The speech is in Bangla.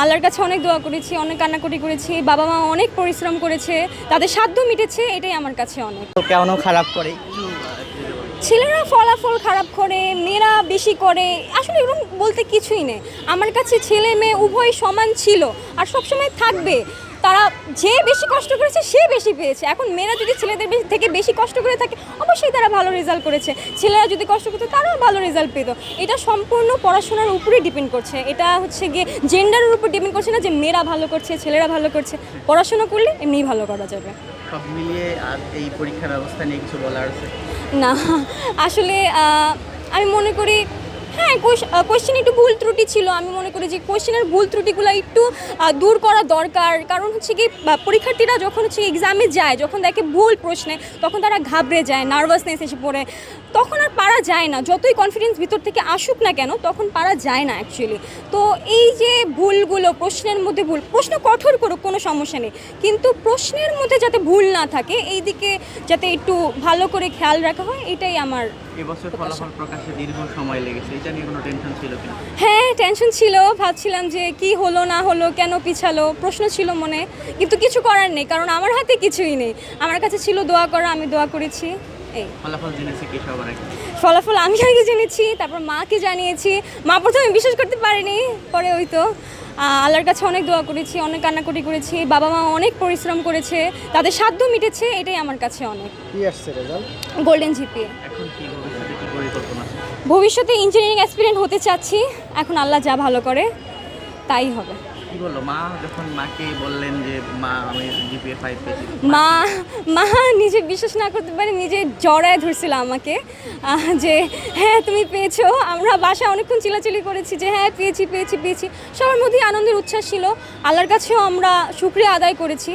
আল্লাহর কাছে অনেক দোয়া করেছি, অনেক কান্নাকাটি করেছি, বাবা মা অনেক পরিশ্রম করেছে, তাদের সাধ্য মিটেছে, এটাই আমার কাছে অনেক। তো কেন খারাপ করে? ছেলেরা ফলাফল খারাপ করে, মেয়েরা বেশি করে, আসলে এরকম বলতে কিছুই নেই। আমার কাছে ছেলে মেয়ে উভয় সমান ছিল আর সবসময় থাকবে। তারা যে বেশি কষ্ট করেছে সে বেশি পেয়েছে। এখন মেয়েরা যদি ছেলেদের থেকে বেশি কষ্ট করে থাকে অবশ্যই তারা ভালো রেজাল্ট করেছে, ছেলেরা যদি কষ্ট করতো তারাও ভালো রেজাল্ট পেত। এটা সম্পূর্ণ পড়াশোনার উপরে ডিপেন্ড করছে, এটা হচ্ছে গিয়ে জেন্ডারের উপর ডিপেন্ড করছে না যে মেয়েরা ভালো করছে ছেলেরা ভালো করছে। পড়াশোনা করলে এমনিই ভালো করা যাবে। সব মিলিয়ে আর এই পরীক্ষার ব্যবস্থা নিয়ে কিছু বলার আছে? না, আসলে আমি মনে করি হ্যাঁ কোশ্চেন একটু ভুল ত্রুটি ছিল। আমি মনে করি যে কোশ্চেনের ভুল ত্রুটিগুলো একটু দূর করা দরকার। কারণ হচ্ছে কি পরীক্ষার্থীরা যখন হচ্ছে এক্সামে যায়, যখন দেখে ভুল প্রশ্নে, তখন তারা ঘাবড়ে যায়, নার্ভাসনেস এসে পড়ে, তখন আর পারা যায় না। যতই কনফিডেন্স ভিতর থেকে আসুক না কেন তখন পারা যায় না অ্যাকচুয়ালি। তো এই যে ভুলগুলো, প্রশ্নের মধ্যে ভুল, প্রশ্ন কঠোর করুক কোনো সমস্যা নেই, কিন্তু প্রশ্নের মধ্যে যাতে ভুল না থাকে এই দিকে যাতে একটু ভালো করে খেয়াল রাখা হয়, এটাই আমার। এবছর ফলাফল প্রকাশে দীর্ঘ সময় লেগেছে, এটা নিয়ে কোনো টেনশন ছিল কিনা? হ্যাঁ, টেনশন ছিল, ভাবছিলাম যে কি হলো না হলো, কেন পিছালো, প্রশ্ন ছিল মনে, কিন্তু কিছু করার নেই, কারণ আমার হাতে কিছুই নেই। আমার কাছে ছিল দোয়া করা, আমি দোয়া করেছি। এই ফলাফল জেনেছে কি সবার আগে? ফলাফল আমি আগে জেনেছি, তারপর মাকে জানিয়েছি। মা প্রথমে বিশ্বাস করতে পারেনি, পরে ওই তো আল্লাহর কাছে অনেক দোয়া করেছি, অনেক কান্নাকাটি করেছি, বাবা মা অনেক পরিশ্রম করেছে, তাদের সাধ্য মিটেছে, এটাই আমার কাছে অনেক। কি আসছে রেজাল্ট? Golden GPA. এখন কি ভবিষ্যতে কি পরিকল্পনা আছে? ভবিষ্যতে ইঞ্জিনিয়ারিং অ্যাসপিরেন্ট হতে চাচ্ছি, এখন আল্লাহ যা ভালো করে তাই হবে। কি বললো মা যখন মাকে বললেন যে মা আমি জিপিএ 5 পেয়েছি? মা মা নিজে বিশ্বাস না করতে পারে, নিজে জড়ায় ধরছিল আমাকে যে হ্যাঁ তুমি পেয়েছো। আমরা বাসায় অনেকক্ষণ চিল্লাচিল্লি করেছি যে হ্যাঁ পেয়েছি পেয়েছি পেয়েছি। সবার মধ্যেই আনন্দের উচ্ছ্বাস ছিল, আল্লাহর কাছেও আমরা শুকরিয়া আদায় করেছি।